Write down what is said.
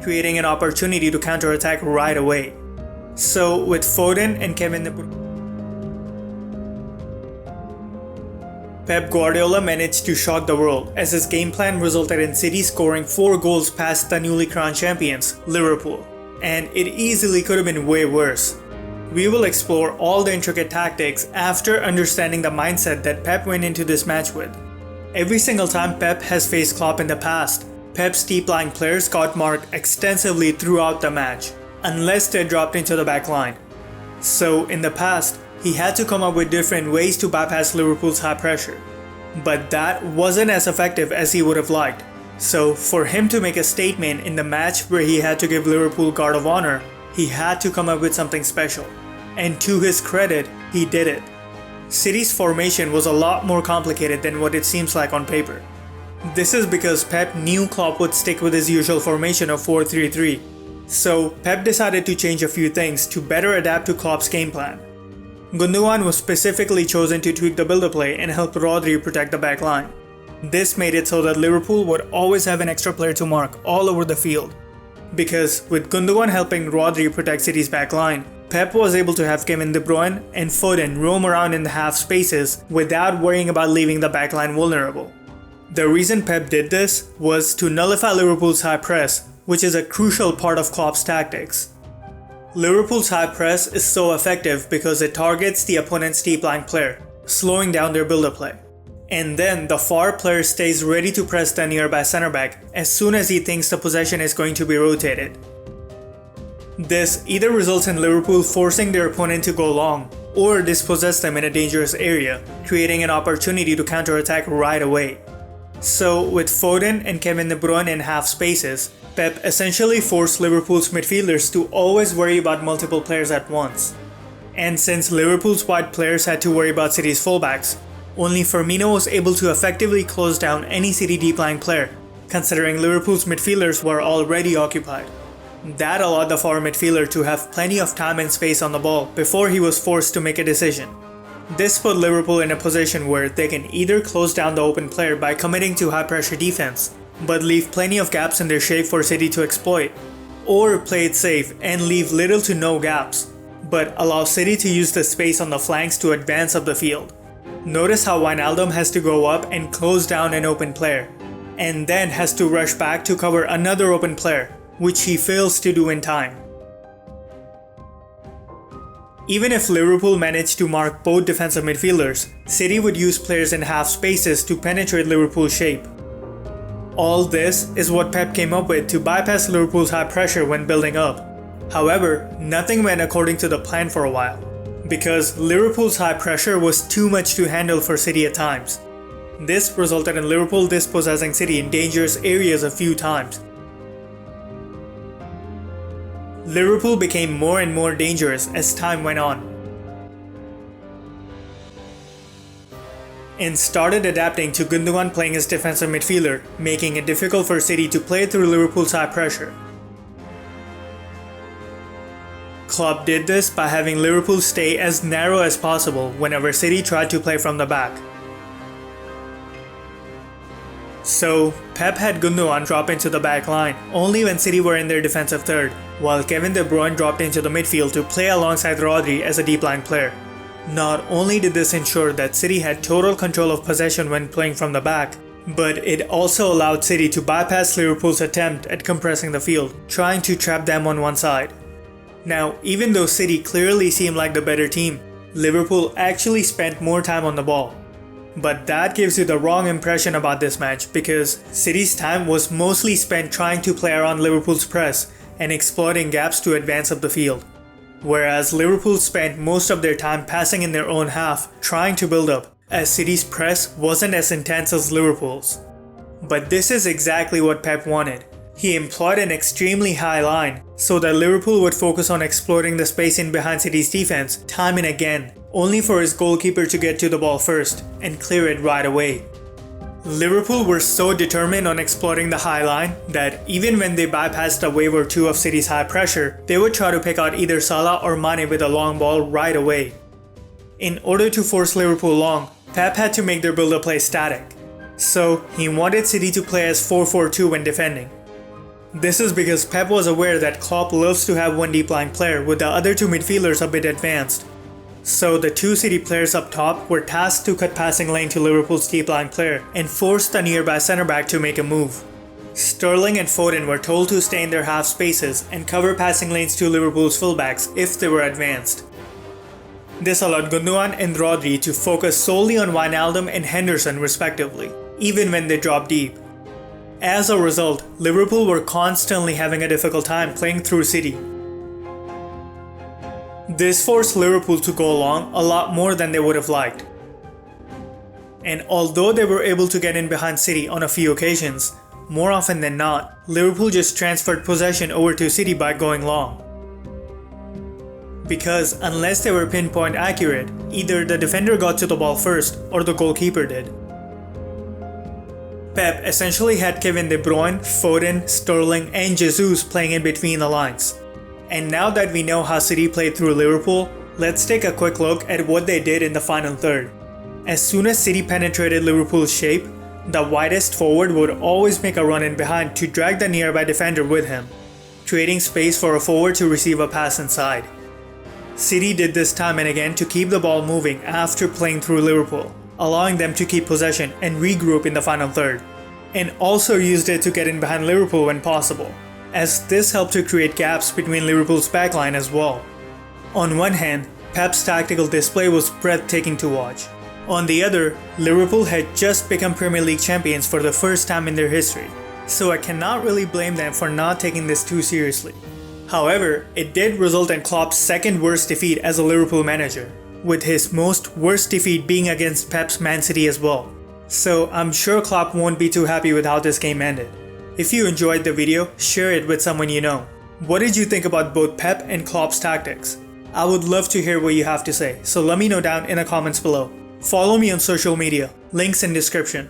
creating an opportunity to counter-attack right away. So with Foden and Kevin De Bruyne, Pep Guardiola managed to shock the world as his game plan resulted in City scoring 4 goals past the newly crowned champions, Liverpool. And it easily could have been way worse. We will explore all the intricate tactics after understanding the mindset that Pep went into this match with. Every single time Pep has faced Klopp in the past, Pep's deep-lying players got marked extensively throughout the match, unless they dropped into the back line. So in the past, he had to come up with different ways to bypass Liverpool's high pressure. But that wasn't as effective as he would have liked. So for him to make a statement in the match where he had to give Liverpool guard of honor, he had to come up with something special. And to his credit, he did it. City's formation was a lot more complicated than what it seems like on paper. This is because Pep knew Klopp would stick with his usual formation of 4-3-3. So Pep decided to change a few things to better adapt to Klopp's game plan. Gundogan was specifically chosen to tweak the build-up play and help Rodri protect the back line. This made it so that Liverpool would always have an extra player to mark all over the field. Because with Gundogan helping Rodri protect City's back line, Pep was able to have Kevin De Bruyne and Foden roam around in the half spaces without worrying about leaving the backline vulnerable. The reason Pep did this was to nullify Liverpool's high press, which is a crucial part of Klopp's tactics. Liverpool's high press is so effective because it targets the opponent's deep-lying player, slowing down their build-up play. And then the far player stays ready to press the nearby centre-back as soon as he thinks the possession is going to be rotated. This either results in Liverpool forcing their opponent to go long, or dispossess them in a dangerous area, creating an opportunity to counter-attack right away. So with Foden and Kevin De Bruyne in half spaces, Pep essentially forced Liverpool's midfielders to always worry about multiple players at once. And since Liverpool's wide players had to worry about City's fullbacks, only Firmino was able to effectively close down any City deep-lying player, considering Liverpool's midfielders were already occupied. That allowed the forward midfielder to have plenty of time and space on the ball before he was forced to make a decision. This put Liverpool in a position where they can either close down the open player by committing to high-pressure defense, but leave plenty of gaps in their shape for City to exploit, or play it safe and leave little to no gaps, but allow City to use the space on the flanks to advance up the field. Notice how Wijnaldum has to go up and close down an open player, and then has to rush back to cover another open player, which he fails to do in time. Even if Liverpool managed to mark both defensive midfielders, City would use players in half spaces to penetrate Liverpool's shape. All this is what Pep came up with to bypass Liverpool's high pressure when building up. However, nothing went according to the plan for a while, because Liverpool's high pressure was too much to handle for City at times. This resulted in Liverpool dispossessing City in dangerous areas a few times. Liverpool became more and more dangerous as time went on, and started adapting to Gundogan playing as defensive midfielder, making it difficult for City to play through Liverpool's high pressure. Klopp did this by having Liverpool stay as narrow as possible whenever City tried to play from the back. So, Pep had Gundogan drop into the back line only when City were in their defensive third, while Kevin De Bruyne dropped into the midfield to play alongside Rodri as a deep-lying player. Not only did this ensure that City had total control of possession when playing from the back, but it also allowed City to bypass Liverpool's attempt at compressing the field, trying to trap them on one side. Now, even though City clearly seemed like the better team, Liverpool actually spent more time on the ball. But that gives you the wrong impression about this match because City's time was mostly spent trying to play around Liverpool's press and exploiting gaps to advance up the field. Whereas Liverpool spent most of their time passing in their own half, trying to build up, as City's press wasn't as intense as Liverpool's. But this is exactly what Pep wanted. He employed an extremely high line so that Liverpool would focus on exploiting the space in behind City's defense time and again, only for his goalkeeper to get to the ball first and clear it right away. Liverpool were so determined on exploiting the high line that even when they bypassed a wave or two of City's high pressure, they would try to pick out either Salah or Mane with a long ball right away. In order to force Liverpool long, Pep had to make their build-up play static. So he wanted City to play as 4-4-2 when defending. This is because Pep was aware that Klopp loves to have one deep-lying player with the other two midfielders a bit advanced. So the two City players up top were tasked to cut passing lane to Liverpool's deep-lying player and force the nearby centre-back to make a move. Sterling and Foden were told to stay in their half spaces and cover passing lanes to Liverpool's fullbacks if they were advanced. This allowed Gundogan and Rodri to focus solely on Wijnaldum and Henderson respectively, even when they dropped deep. As a result, Liverpool were constantly having a difficult time playing through City. This forced Liverpool to go long a lot more than they would have liked. And although they were able to get in behind City on a few occasions, more often than not, Liverpool just transferred possession over to City by going long. Because unless they were pinpoint accurate, either the defender got to the ball first or the goalkeeper did. Pep essentially had Kevin De Bruyne, Foden, Sterling and Jesus playing in between the lines. And now that we know how City played through Liverpool, let's take a quick look at what they did in the final third. As soon as City penetrated Liverpool's shape, the widest forward would always make a run in behind to drag the nearby defender with him, creating space for a forward to receive a pass inside. City did this time and again to keep the ball moving after playing through Liverpool, allowing them to keep possession and regroup in the final third, and also used it to get in behind Liverpool when possible, as this helped to create gaps between Liverpool's backline as well. On one hand, Pep's tactical display was breathtaking to watch. On the other, Liverpool had just become Premier League champions for the first time in their history, so I cannot really blame them for not taking this too seriously. However, it did result in Klopp's second worst defeat as a Liverpool manager, with his most worst defeat being against Pep's Man City as well. So I'm sure Klopp won't be too happy with how this game ended. If you enjoyed the video, share it with someone you know. What did you think about both Pep and Klopp's tactics? I would love to hear what you have to say, so let me know down in the comments below. Follow me on social media, links in description.